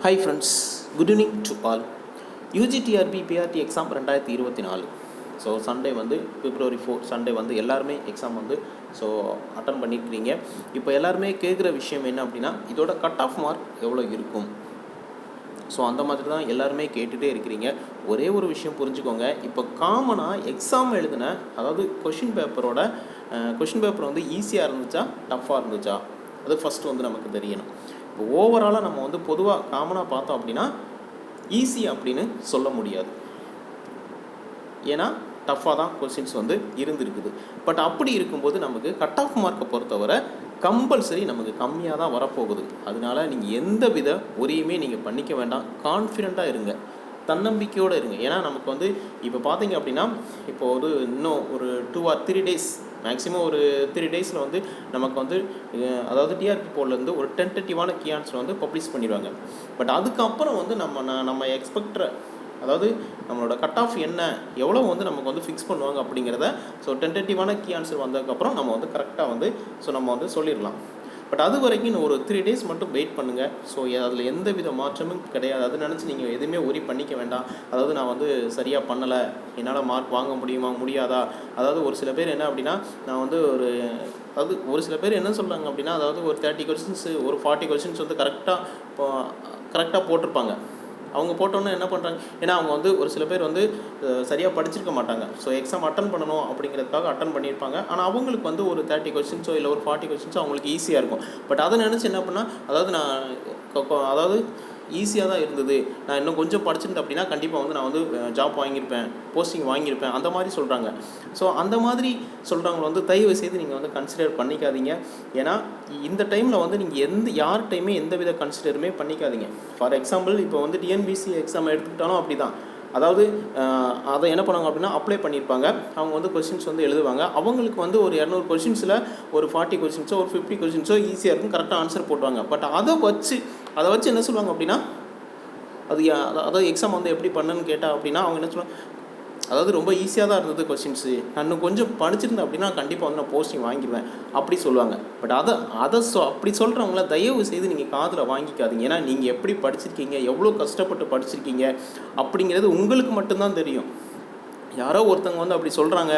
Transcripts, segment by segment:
Hi friends, good evening to all. UGTRB BRT exam 2024. So Sunday வந்து February 4 Sunday வந்து எல்லாருமே exam வந்து attend பண்ணியிருக்கிறீங்க. இப்போ எல்லாருமே கேட்குற விஷயம் என்ன அப்படின்னா, இதோட கட் ஆஃப் மார்க் எவ்வளோ இருக்கும்? ஸோ அந்த மாதிரி தான் எல்லாருமே கேட்டுகிட்டே இருக்கிறீங்க. ஒரே ஒரு விஷயம் புரிஞ்சுக்கோங்க, இப்போ காமனாக எக்ஸாம் எழுதின, அதாவது கொஷின் பேப்பர் வந்து ஈஸியாக இருந்துச்சா டஃப்பாக இருந்துச்சா, அது ஃபஸ்ட்டு வந்து நமக்கு தெரியணும். இப்போ ஓவராலாக நம்ம வந்து பொதுவாக காமனாக பார்த்தோம் அப்படின்னா ஈஸி அப்படின்னு சொல்ல முடியாது, ஏன்னா டஃப்பாக தான் கொஸ்டின்ஸ் வந்து இருந்துருக்குது. பட் அப்படி இருக்கும்போது நமக்கு கட் ஆஃப் மார்க்கை பொறுத்தவரை கம்பல்சரி நமக்கு கம்மியாக தான் வரப்போகுது. அதனால நீங்கள் எந்த வித ஒரையுமே நீங்கள் பண்ணிக்க வேண்டாம், கான்ஃபிடெண்ட்டாக இருங்க, தன்னம்பிக்கையோடு இருங்க. ஏன்னா நமக்கு வந்து இப்போ பார்த்தீங்க அப்படின்னா, இப்போ ஒரு இன்னும் ஒரு 2 or 3 days, மேக்ஸிமம் ஒரு 3 days வந்து நமக்கு வந்து அதாவது டிஆர்பி போர்ட்லேருந்து ஒரு டென்டேட்டிவான கீ ஆன்சர் வந்து பப்ளிஷ் பண்ணிடுவாங்க. பட் அதுக்கப்புறம் வந்து நம்ம எக்ஸ்பெக்டர், அதாவது நம்மளோட கட் ஆஃப் என்ன, எவ்வளோ வந்து நமக்கு வந்து ஃபிக்ஸ் பண்ணுவாங்க அப்படிங்கிறத டென்டேட்டிவான கீ ஆன்சர் வந்ததுக்கப்புறம் நம்ம வந்து கரெக்டாக வந்து நம்ம வந்து சொல்லிடலாம். பட் அது வரைக்கும் இன்னும் ஒரு 3 days மட்டும் வெயிட் பண்ணுங்கள். அதில் எந்த வித மாற்றமும் கிடையாது. அதை நினச்சி நீங்கள் எதுவுமே ஒரி பண்ணிக்க வேண்டாம். அதாவது நான் வந்து சரியாக பண்ணலை, என்னால் மார்க் வாங்க முடியாதா? அதாவது ஒரு சில பேர் என்ன அப்படின்னா, நான் வந்து ஒரு சில பேர் என்ன சொல்கிறாங்க அப்படின்னா, அதாவது ஒரு 30 கொஸ்டின்ஸு ஒரு 40 கொஸ்டின்ஸ் வந்து கரெக்டாக போட்டிருப்பாங்க. அவங்க போட்டோன்னே என்ன பண்ணுறாங்க, ஏன்னா அவங்க வந்து ஒரு சில பேர் வந்து சரியாக படிச்சிருக்க மாட்டாங்க. எக்ஸாம் அட்டன் பண்ணணும் அப்படிங்கிறதுக்காக அட்டன் பண்ணியிருப்பாங்க. ஆனால் அவங்களுக்கு வந்து ஒரு 30 கொஸ்டின்ஸோ இல்லை ஒரு 40 கொஸ்டின்ஸோ அவங்களுக்கு ஈஸியாக இருக்கும். பட் அதை நினச்சி என்ன பண்ணால், அதாவது ஈஸியாக தான் இருந்தது, நான் இன்னும் கொஞ்சம் படிச்சிருந்தேன் அப்படின்னா கண்டிப்பாக வந்து நான் வந்து ஜாப் வாங்கியிருப்பேன், போஸ்டிங் வாங்கியிருப்பேன், அந்த மாதிரி சொல்கிறாங்க. அந்த மாதிரி சொல்கிறவங்க வந்து தயவு செய்து நீங்கள் வந்து கன்சிடர் பண்ணிக்காதீங்க. ஏன்னா இந்த டைமில் வந்து நீங்கள் யார்கிட்டையுமே எந்த வித கன்சிடருமே பண்ணிக்காதீங்க. ஃபார் எக்ஸாம்பிள், இப்போ வந்து டிஎன்பிசி எக்ஸாம் எடுத்துக்கிட்டாலும் அப்படி தான். அதாவது அதை என்ன பண்ணுவாங்க அப்படின்னா, அப்ளை பண்ணியிருப்பாங்க, அவங்க வந்து கொஸ்டின்ஸ் வந்து எழுதுவாங்க. அவங்களுக்கு வந்து ஒரு 200 கொஸ்டின்ஸில் ஒரு 40 கொஸ்டின்ஸோ ஒரு 50 கொஸ்டின்ஸோ ஈஸியாக இருக்கும், கரெக்டாக ஆன்சர் போட்டுவாங்க. பட் அதை வச்சு என்ன சொல்லுவாங்க அப்படின்னா, அதாவது எக்ஸாம் வந்து எப்படி பண்ணுன்னு கேட்டால் அப்படின்னா, அவங்க என்ன சொல்லுவாங்க, அதாவது ரொம்ப ஈஸியாக தான் இருந்தது கொஸ்டின்ஸு, நான் இன்னும் கொஞ்சம் படிச்சிருந்தேன் அப்படின்னா கண்டிப்பாக வந்து நான் போஸ்டிங் வாங்கிடுவேன் அப்படி சொல்லுவாங்க. பட் அப்படி சொல்கிறவங்கள தயவு செய்து நீங்கள் காதில் வாங்கிக்காதீங்க. ஏன்னா நீங்கள் எப்படி படிச்சிருக்கீங்க, எவ்வளோ கஷ்டப்பட்டு படிச்சிருக்கீங்க அப்படிங்கிறது உங்களுக்கு மட்டும்தான் தெரியும். யாரோ ஒருத்தவங்க வந்து அப்படி சொல்கிறாங்க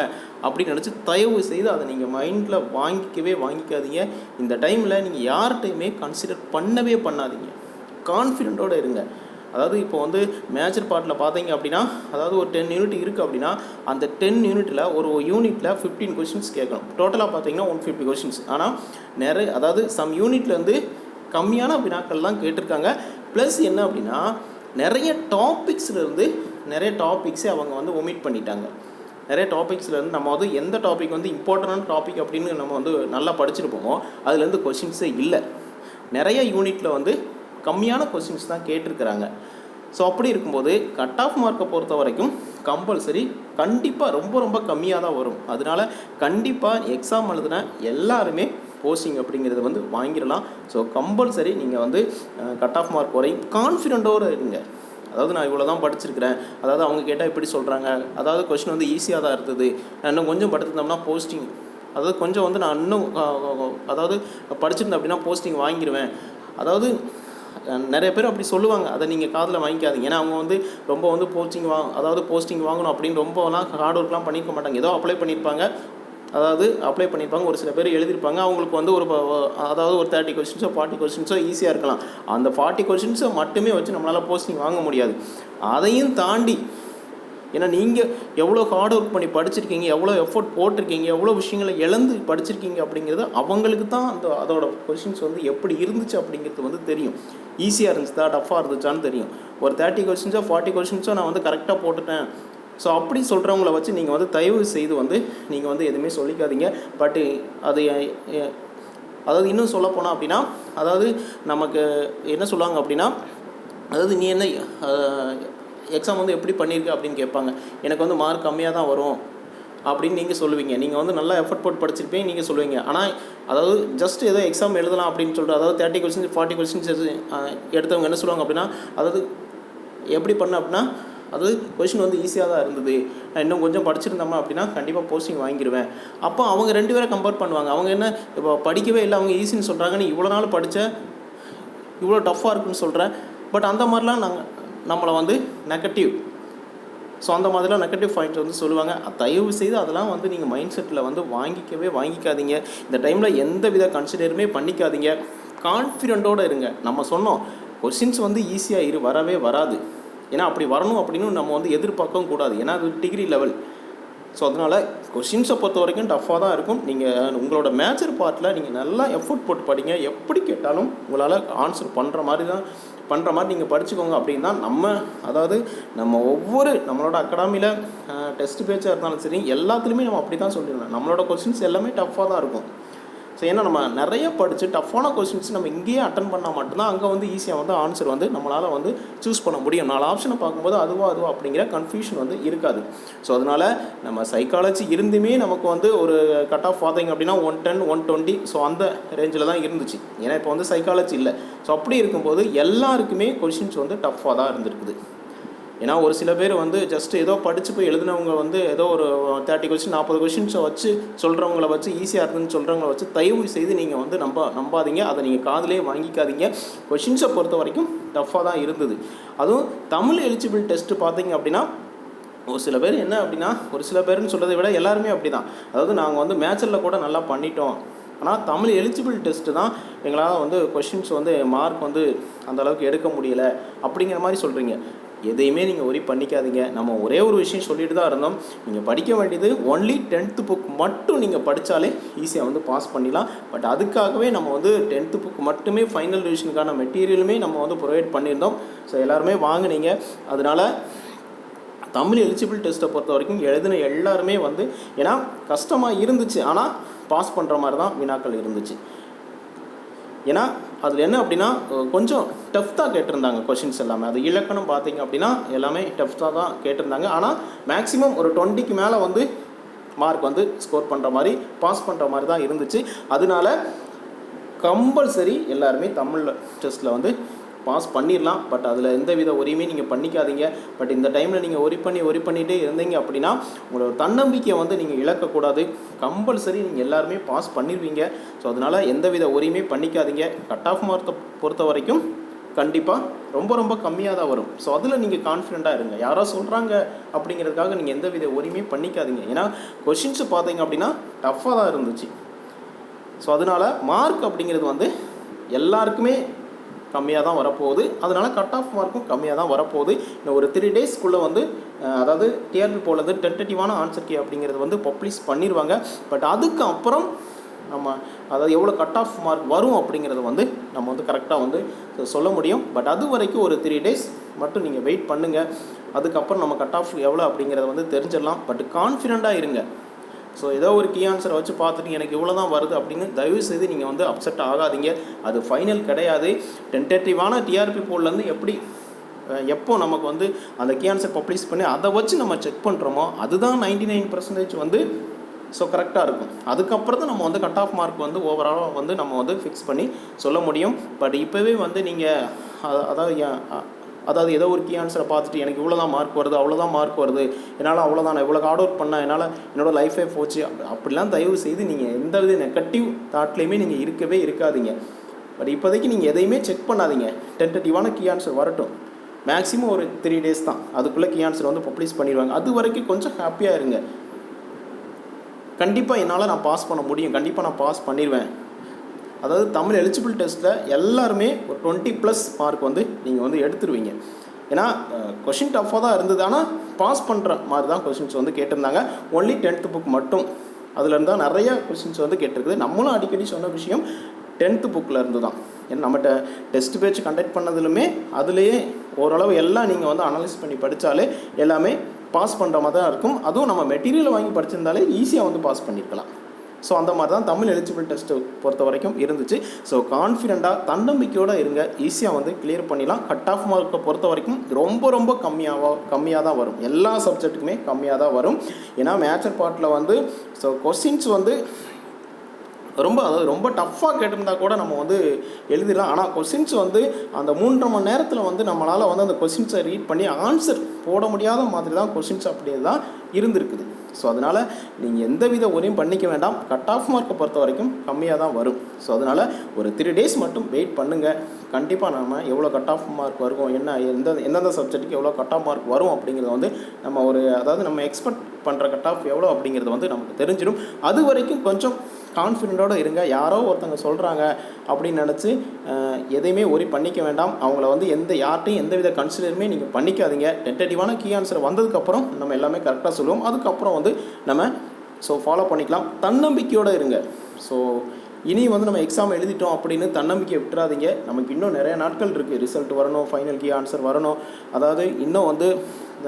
அப்படின்னு நினச்சி தயவு செய்து அதை நீங்கள் மைண்டில் வாங்கிக்காதீங்க. இந்த டைமில் நீங்கள் யார்கிட்டையுமே கன்சிடர் பண்ணாதீங்க, கான்ஃபிடென்ட்டோடு இருங்க. அதாவது இப்போ வந்து மேஜர் பார்ட்டில் பார்த்தீங்க அப்படின்னா, அதாவது ஒரு 10 யூனிட் இருக்குது அப்படின்னா, அந்த 10 யூனிட்டில் ஒரு யூனிட்டில் 15 கொஸ்டின்ஸ் கேட்கணும். டோட்டலாக பார்த்தீங்கன்னா 150 கொஸ்டின்ஸ். ஆனால் அதாவது சம் யூனிட்லேருந்து கம்மியான வினாக்கள் தான் கேட்டிருக்காங்க. ப்ளஸ் என்ன அப்படின்னா, நிறைய டாபிக்ஸை அவங்க வந்து ஒமிட் பண்ணிட்டாங்க. நிறைய டாபிக்ஸ்லேருந்து நம்ம வந்து எந்த டாபிக் வந்து இம்பார்ட்டண்டான டாபிக் அப்படின்னு நம்ம வந்து நல்லா படிச்சிருப்போமோ அதுலேருந்து கொஸ்டின்ஸே இல்லை. நிறைய யூனிட்டில் வந்து கம்மியான கொஸ்டின்ஸ் தான் கேட்டிருக்கிறாங்க. அப்படி இருக்கும்போது கட் ஆஃப் மார்க்கை பொறுத்த வரைக்கும் கம்பல்சரி கண்டிப்பாக ரொம்ப கம்மியாக தான் வரும். அதனால கண்டிப்பாக எக்ஸாம் எழுதுன எல்லாருமே போஸ்டிங் அப்படிங்கிறது வந்து வாங்கிடலாம். கம்பல்சரி நீங்கள் வந்து கட் ஆஃப் மார்க் வரையும் கான்ஃபிடென்ட்டோடு இருங்க. அதாவது நான் இவ்வளோ தான் படிச்சிருக்கிறேன், அதாவது அவங்க கேட்டால் எப்படி சொல்கிறாங்க, அதாவது கொஸ்டின் வந்து ஈஸியாக தான் இருந்தது, நான் இன்னும் கொஞ்சம் படிச்சிருந்தோம்னா போஸ்டிங், அதாவது கொஞ்சம் வந்து நான் இன்னும் அதாவது படிச்சிருந்தேன் அப்படின்னா போஸ்டிங் வாங்கிடுவேன். அதாவது நிறைய பேர் அப்படி சொல்லுவாங்க, அதை நீங்கள் காதில் வாங்கிக்காதீங்க. ஏன்னா அவங்க வந்து ரொம்ப வந்து போஸ்டிங் வாங்கணும் அப்படின்னு ரொம்பலாம் ஹார்ட் ஒர்க்லாம் பண்ணியிருக்க மாட்டாங்க. ஏதோ அப்ளை பண்ணியிருப்பாங்க, ஒரு சில பேர் எழுதியிருப்பாங்க. அவங்களுக்கு வந்து ஒரு 30 கொஸ்டின்ஸோ 40 கொஸ்டின்ஸோ ஈஸியாக இருக்கலாம். அந்த 40 கொஸ்டின்ஸை மட்டுமே வச்சு நம்மளால் போஸ்டிங் வாங்க முடியாது. அதையும் தாண்டி, ஏன்னா நீங்கள் எவ்வளோ ஹார்ட் ஒர்க் பண்ணி படிச்சிருக்கீங்க, எவ்வளோ எஃபோர்ட் போட்டிருக்கீங்க, எவ்வளோ விஷயங்களை இழந்து படிச்சிருக்கீங்க அப்படிங்கிறது அவங்களுக்கு தான் அதோட கொஸ்டின்ஸ் வந்து எப்படி இருந்துச்சு அப்படிங்கிறது வந்து தெரியும். ஈஸியாக இருந்துச்சா டஃப்பாக இருந்துச்சான்னு தெரியும். ஒரு 30 கொஸ்டின்ஸோ 40 கொஸ்டின்ஸோ நான் வந்து கரெக்டாக போட்டுட்டேன், அப்படி சொல்கிறவங்கள வச்சு நீங்கள் வந்து தயவு செய்து வந்து நீங்கள் வந்து எதுவுமே சொல்லிக்காதீங்க. பட்டு அதாவது இன்னும் சொல்ல போனால் அப்படின்னா, அதாவது நமக்கு என்ன சொல்லுவாங்க அப்படின்னா, அதாவது நீ என்ன எக்ஸாம் வந்து எப்படி பண்ணியிருக்க அப்படின்னு கேட்பாங்க. எனக்கு வந்து மார்க் கம்மியாக தான் வரும் அப்படின்னு நீங்கள் சொல்லுவீங்க. நீங்கள் வந்து நல்லா எஃபர்ட் போட்டு படிச்சிருப்பீங்க நீங்கள் சொல்லுவீங்க. ஆனால் அதாவது ஜஸ்ட் ஏதோ எக்ஸாம் எழுதலாம் அப்படின்னு சொல்லிட்டு, அதாவது 30 கொஸ்டின்ஸ் 40 கொஸ்டின்ஸ் எடுத்தவங்க என்ன சொல்லுவாங்க அப்படின்னா, அதாவது எப்படி பண்ண அப்படின்னா, அதாவது கொஸ்டின் வந்து ஈஸியாக தான் இருந்தது, நான் இன்னும் கொஞ்சம் படிச்சிருந்தோம்னா அப்படின்னா கண்டிப்பாக போஸ்டிங் வாங்கிடுவேன். அப்போ அவங்க 2 பேரை கம்பேர் பண்ணுவாங்க. அவங்க என்ன இப்போ படிக்கவே இல்லை, அவங்க ஈஸின்னு சொல்கிறாங்க, நீ இவ்வளோ நாள் படித்த இவ்வளோ டஃப்பாக இருக்குன்னு சொல்கிறேன், பட் அந்த மாதிரிலாம் நம்மளை வந்து நெகட்டிவ், ஸோ அந்த மாதிரிலாம் நெகட்டிவ் பாயிண்ட்ஸ் வந்து சொல்லுவாங்க. தயவு செய்து அதெல்லாம் வந்து நீங்கள் மைண்ட் செட்டில் வந்து வாங்கிக்காதீங்க. இந்த டைமில் எந்த வித கன்சிடருமே பண்ணிக்காதீங்க. கான்ஃபிடென்ட்டோடு இருங்க. நம்ம சொன்னோம் கொஷின்ஸ் வந்து ஈஸியாக வரவே வராது. ஏன்னா அப்படி வரணும் அப்படின்னு நம்ம வந்து எதிர்பார்க்கவும் கூடாது. ஏன்னா அது டிகிரி லெவல். ஸோ அதனால் கொஷின்ஸை பொறுத்த வரைக்கும் டஃப்பாக தான் இருக்கும். நீங்கள் உங்களோட மேஜர் பார்ட்டில் நீங்கள் நல்லா எஃபோர்ட் போட்டு படிங்க. எப்படி கேட்டாலும் உங்களால் ஆன்சர் பண்ணுற மாதிரி நீங்கள் படிச்சுக்கோங்க. அப்படின்னு தான் நம்ம ஒவ்வொரு நம்மளோட அகாடமியில் டெஸ்ட் பேச்சாக இருந்தாலும் சரி, எல்லாத்துலேயுமே நம்ம அப்படி தான் சொல்லிடலாம். நம்மளோட கொஷின்ஸ் எல்லாமே டஃப்பாக தான் இருக்கும். ஸோ ஏன்னா நம்ம நிறைய படித்து டஃப்பான கொஸ்டின்ஸ் நம்ம இங்கேயே அட்டன் பண்ணால் மட்டும்தான் அங்கே வந்து ஈஸியாக வந்து ஆன்சர் வந்து நம்மளால் வந்து சூஸ் பண்ண முடியும். 4 ஆப்ஷனை பார்க்கும்போது அதுவா அப்படிங்கிற கன்ஃபியூஷன் வந்து இருக்காது. ஸோ அதனால் நம்ம சைக்காலஜி இருந்துமே நமக்கு வந்து ஒரு கட் ஆஃப் பார்த்தீங்க அப்படின்னா 110, 120, ஸோ அந்த ரேஞ்சில் தான் இருந்துச்சு. ஏன்னா இப்போ வந்து சைக்காலஜி இல்லை. ஸோ அப்படி இருக்கும்போது எல்லாருக்குமே கொஷின்ஸ் வந்து டஃப்பாக தான் இருந்திருக்குது. ஏன்னா ஒரு சில பேர் வந்து ஜஸ்ட் ஏதோ படித்து போய் எழுதினவங்க வந்து ஏதோ ஒரு 30 கொஸ்டின் 40 கொஸ்டின்ஸை வச்சு சொல்கிறவங்கள வச்சு ஈஸியாக இருக்குதுன்னு சொல்கிறவங்கள வச்சு தயவு செய்து நீங்கள் வந்து நம்பாதீங்க. அதை நீங்கள் காதிலே வாங்கிக்காதீங்க. கொஷின்ஸை பொறுத்த வரைக்கும் டஃப்பாக தான் இருந்தது. அதுவும் தமிழ் எலிஜிபிள் டெஸ்ட்டு பார்த்தீங்க அப்படின்னா ஒரு சில பேர் என்ன அப்படின்னா, ஒரு சில பேர்னு சொல்கிறத விட எல்லாருமே அப்படி தான். அதாவது நாங்கள் வந்து மேட்சில் கூட நல்லா பண்ணிட்டோம், ஆனால் தமிழ் எலிஜிபிள் டெஸ்ட்டு தான் எங்களால் வந்து கொஷின்ஸ் வந்து மார்க் வந்து அந்தளவுக்கு எடுக்க முடியலை அப்படிங்கிற மாதிரி சொல்கிறீங்க. எதையுமே நீங்கள் ஒரி பண்ணிக்காதீங்க. நம்ம ஒரே ஒரு விஷயம் சொல்லிட்டு தான் இருந்தோம். நீங்கள் படிக்க வேண்டியது ஒன்லி 10th புக் மட்டும் நீங்கள் படித்தாலே ஈஸியாக வந்து பாஸ் பண்ணிடலாம். பட் அதுக்காகவே நம்ம வந்து 10th புக் மட்டுமே ஃபைனல் ரிவிஷனுக்கான மெட்டீரியலுமே நம்ம வந்து ப்ரொவைட் பண்ணியிருந்தோம். ஸோ எல்லாருமே வாங்கினீங்க. அதனால் தமிழ் எலிஜிபிள் டெஸ்ட்டை பொறுத்த வரைக்கும் எழுதின எல்லாருமே வந்து ஏன்னா கஷ்டமாக இருந்துச்சு, ஆனால் பாஸ் பண்ணுற மாதிரி தான் வினாக்கள் இருந்துச்சு. ஏன்னா அதில் என்ன அப்படின்னா கொஞ்சம் டஃப்தாக கேட்டிருந்தாங்க கொஷின்ஸ் எல்லாமே. அது இலக்கணம் பார்த்திங்க அப்படின்னா எல்லாமே டஃப்தாக தான் கேட்டிருந்தாங்க. ஆனால் மேக்ஸிமம் ஒரு 20க்கு மேலே வந்து மார்க் வந்து ஸ்கோர் பண்ணுற மாதிரி பாஸ் பண்ணுற மாதிரி தான் இருந்துச்சு. அதனால கம்பல்சரி எல்லாருமே தமிழ் டெஸ்ட்டில் வந்து பாஸ் பண்ணிடலாம். பட் அதில் எந்த வித ஒரியுமே நீங்கள் பண்ணிக்காதீங்க. பட் இந்த டைமில் நீங்கள் ஒரி பண்ணிகிட்டே இருந்தீங்க அப்படின்னா உங்களோட தன்னம்பிக்கையை வந்து நீங்கள் இழக்கக்கூடாது. கம்பல்சரி நீங்கள் எல்லாருமே பாஸ் பண்ணிடுவீங்க. ஸோ அதனால் எந்த வித ஒரியுமே பண்ணிக்காதீங்க. கட் ஆஃப் மார்க்கை பொறுத்த வரைக்கும் கண்டிப்பாக ரொம்ப கம்மியாக தான் வரும். ஸோ அதில் நீங்கள் கான்ஃபிடெண்ட்டாக இருங்க. யாரோ சொல்கிறாங்க அப்படிங்கிறதுக்காக நீங்கள் எந்த வித ஒரியுமே பண்ணிக்காதீங்க. ஏன்னா கொஷின்ஸு பார்த்தீங்க அப்படின்னா டஃப்பாக தான் இருந்துச்சு. ஸோ அதனால் மார்க் அப்படிங்கிறது வந்து எல்லாருக்குமே கம்மியாக தான் வரப்போகுது. அதனால் கட் ஆஃப் மார்க்கும் கம்மியாக தான் வரப்போகுது. இன்னும் ஒரு 3 டேஸ்க்குள்ளே வந்து அதாவது டிஆர்பி போலது டென்டேட்டிவான ஆன்சர் கீ அப்படிங்கிறது வந்து பப்ளிஷ் பண்ணிடுவாங்க. பட் அதுக்கு அப்புறம் நம்ம அதாவது எவ்வளோ கட் ஆஃப் மார்க் வரும் அப்படிங்கிறத வந்து நம்ம வந்து கரெக்டாக வந்து சொல்ல முடியும். பட் அது வரைக்கும் ஒரு 3 டேஸ் மட்டும் நீங்கள் வெயிட் பண்ணுங்கள். அதுக்கப்புறம் நம்ம கட் ஆஃப் எவ்வளோ அப்படிங்கிறத வந்து தெரிஞ்சிடலாம். பட் கான்ஃபிடெண்ட்டாக இருங்க. ஸோ ஏதோ ஒரு கீ ஆன்சரை வச்சு பார்த்துட்டு எனக்கு இவ்வளோ தான் வருது அப்படின்னு தயவு செய்து நீங்கள் வந்து அப்செட் ஆகாதீங்க. அது ஃபைனல் கிடையாது. டென்டேட்டிவான டிஆர்பி போர்ட்லேருந்து எப்போ நமக்கு வந்து அந்த கீ ஆன்சர் பப்ளிஷ் பண்ணி அதை வச்சு நம்ம செக் பண்ணுறோமோ அதுதான் 99% வந்து ஸோ கரெக்டாக இருக்கும். அதுக்கப்புறம் தான் நம்ம வந்து கட் ஆஃப் மார்க் வந்து ஓவராலாக வந்து நம்ம வந்து ஃபிக்ஸ் பண்ணி சொல்ல முடியும். பட் இப்போவே வந்து நீங்கள் அதாவது ஏதோ ஒரு கீ ஆன்சரை பார்த்துட்டு எனக்கு இவ்வளோ தான் மார்க் வருது, அவ்வளோதான் மார்க் வருது, என்னால் அவ்வளோதான், நான் இவ்வளோ ஹார்ட் ஒர்க் பண்ணேன், என்னால் என்னோடய லைஃபே போச்சு அப்படிலாம் தயவு செய்து நீங்கள் எந்த வித நெகட்டிவ் தாட்லேயுமே நீங்கள் இருக்கவே இருக்காதீங்க. பட் இப்போதைக்கு நீங்கள் எதையுமே செக் பண்ணாதீங்க. டென்டேட்டிவான கீ ஆன்சர் வரட்டும். மேக்ஸிமம் ஒரு 3 டேஸ் தான், அதுக்குள்ளே கீ ஆன்சர் வந்து பப்ளிஷ் பண்ணிடுவாங்க. அது வரைக்கும் கொஞ்சம் ஹாப்பியாக இருங்க. கண்டிப்பாக என்னால் நான் பாஸ் பண்ண முடியும், கண்டிப்பாக நான் பாஸ் பண்ணிடுவேன். அதாவது தமிழ் எலிஜிபிள் டெஸ்ட்டில் எல்லாருமே ஒரு 20+ மார்க் வந்து நீங்கள் வந்து எடுத்துருவீங்க. ஏன்னா கொஷின் டஃப்பாக தான் இருந்தது, ஆனால் பாஸ் பண்ணுற மாதிரி தான் கொஷின்ஸ் வந்து கேட்டிருந்தாங்க. ஒன்லி 10th புக் மட்டும் அதுலேருந்து தான் நிறையா கொஷின்ஸ் வந்து கேட்டிருக்குது. நம்மளும் அடிக்கடி சொன்ன விஷயம் 10th புக்கில் இருந்து தான். ஏன்னா நம்மகிட்ட டெஸ்ட் பேட்ச் கண்டக்ட் பண்ணதுலுமே அதுலேயே ஓரளவு எல்லாம் நீங்கள் வந்து அனலைஸ் பண்ணி படித்தாலே எல்லாமே பாஸ் பண்ணுற மாதிரி தான் இருக்கும். அதுவும் நம்ம மெட்டீரியல் வாங்கி படிச்சிருந்தாலே ஈஸியாக வந்து பாஸ் பண்ணியிருக்கலாம். ஸோ அந்த மாதிரி தான் தமிழ் எலிஜிபிள் டெஸ்ட்டு பொறுத்த வரைக்கும் இருந்துச்சு. ஸோ கான்ஃபிடெண்ட்டாக தன்னம்பிக்கையோடு இருங்க. ஈஸியாக வந்து கிளியர் பண்ணிடலாம். கட் ஆஃப் மார்க்கை பொறுத்த வரைக்கும் ரொம்ப கம்மியாக தான் வரும். எல்லா சப்ஜெக்ட்டுக்குமே கம்மியாக தான் வரும். ஏன்னா மேஜர் பார்ட்டில் வந்து ஸோ கொஸ்டின்ஸ் வந்து ரொம்ப டஃப்பாக கேட்டிருந்தா கூட நம்ம வந்து எழுதிடலாம். ஆனால் கொஸ்டின்ஸ் வந்து அந்த 3.5 மணி நேரத்தில் வந்து நம்மளால் வந்து அந்த கொஸ்டின்ஸை ரீட் பண்ணி ஆன்சர் போட முடியாத மாதிரி தான் கொஸ்டின்ஸ் அப்படியே தான் இருந்திருக்குது. ஸோ அதனால் நீங்கள் எந்த வித ஒரியும் பண்ணிக்க வேண்டாம். கட் ஆஃப் மார்க்கை பொறுத்த வரைக்கும் கம்மியாக தான் வரும். ஸோ அதனால் ஒரு 3 days மட்டும் வெயிட் பண்ணுங்கள். கண்டிப்பாக நம்ம எவ்வளோ கட் ஆஃப் மார்க் வரும், எந்தெந்த சப்ஜெக்ட்டுக்கு எவ்வளோ கட் ஆஃப் மார்க் வரும் அப்படிங்கிறத வந்து நம்ம அதாவது நம்ம எக்ஸ்பெக்ட் பண்ணுற கட் ஆஃப் எவ்வளோ அப்படிங்கிறது வந்து நமக்கு தெரிஞ்சிடும். அது வரைக்கும் கொஞ்சம் கான்ஃபிடென்ட்டோடு இருங்க. யாரோ ஒருத்தங்க சொல்கிறாங்க அப்படின்னு நினச்சி எதையுமே ஒரி பண்ணிக்க வேண்டாம். அவங்கள வந்து யார்ட்டையும் எந்தவித கன்சிடருமே நீங்கள் பண்ணிக்காதீங்க. டென்டேட்டிவான கீ ஆன்சர் வந்ததுக்கப்புறம் நம்ம எல்லாமே கரெக்டாக சொல்லுவோம். அதுக்கப்புறம் வந்து நம்ம ஃபாலோ பண்ணிக்கலாம். தன்னம்பிக்கையோடு இருங்க. ஸோ இனி வந்து நம்ம எக்ஸாம் எழுதிட்டோம் அப்படின்னு தன்னம்பிக்கையை விட்டுறாதீங்க. நமக்கு இன்னும் நிறையா நாட்கள் இருக்குது. ரிசல்ட் வரணும், ஃபைனல் கீ ஆன்சர் வரணும். அதாவது இன்னும் வந்து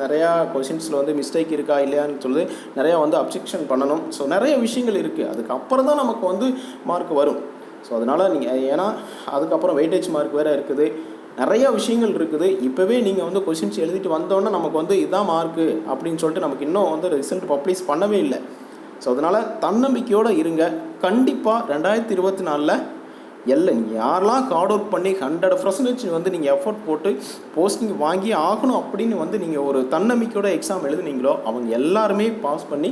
நிறையா கொஷின்ஸில் வந்து மிஸ்டேக் இருக்கா இல்லையான்னு சொல்லி நிறையா வந்து அப்ஜெக்ஷன் பண்ணணும். ஸோ நிறைய விஷயங்கள் இருக்குது. அதுக்கப்புறம் தான் நமக்கு வந்து மார்க் வரும். ஸோ அதனால் நீங்கள் ஏன்னா அதுக்கப்புறம் வெயிட்டேஜ் மார்க் வேறு இருக்குது, நிறையா விஷயங்கள் இருக்குது. இப்போவே நீங்கள் வந்து கொஷின்ஸ் எழுதிட்டு வந்தோன்னே நமக்கு வந்து இதுதான் மார்க்கு அப்படின்னு சொல்லிட்டு நமக்கு இன்னும் வந்து ரிசல்ட் பப்ளிஷ் பண்ணவே இல்லை. ஸோ அதனால் தன்னம்பிக்கையோடு இருங்க. கண்டிப்பாக 2024 நீங்கள் யாரெல்லாம் ஹார்ட் ஒர்க் பண்ணி 100% வந்து நீங்கள் எஃபர்ட் போட்டு போஸ்டிங் வாங்கி ஆகணும் அப்படின்னு வந்து நீங்கள் ஒரு தன்னம்பிக்கையோட எக்ஸாம் எழுதுனீங்களோ அவங்க எல்லாருமே பாஸ் பண்ணி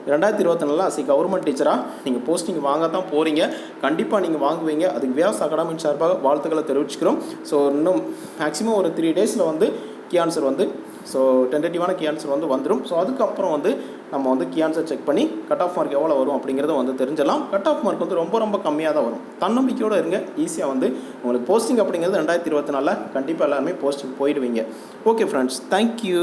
2024 கவர்மெண்ட் டீச்சராக நீங்கள் போஸ்டிங் வாங்க தான் போகிறீங்க. கண்டிப்பாக நீங்கள் வாங்குவீங்க. அதுக்கு வியாஸ் அகாடமி சார்பாக வாழ்த்துக்களை தெரிவிச்சுக்கிறோம். ஸோ இன்னும் மேக்ஸிமம் ஒரு 3 days வந்து கீ ஆன்சர் வந்து டென்டேட்டிவான கீ ஆன்சர் வந்து வந்துடும். ஸோ அதுக்கப்புறம் வந்து நம்ம வந்து கீ ஆன்சர் செக் பண்ணி கட் ஆஃப் மார்க் எவ்வளோ வரும் அப்படிங்கிறத வந்து தெரிஞ்சிடலாம். கட் ஆஃப் மார்க் வந்து ரொம்ப கம்மியாக தான் வரும். தன்னம்பிக்கையோடு இருங்க. ஈஸியாக வந்து உங்களுக்கு போஸ்டிங் அப்படிங்கிறது 2024 கண்டிப்பாக எல்லாருமே போஸ்டிங் போயிடுவீங்க. Okay friends, thank you.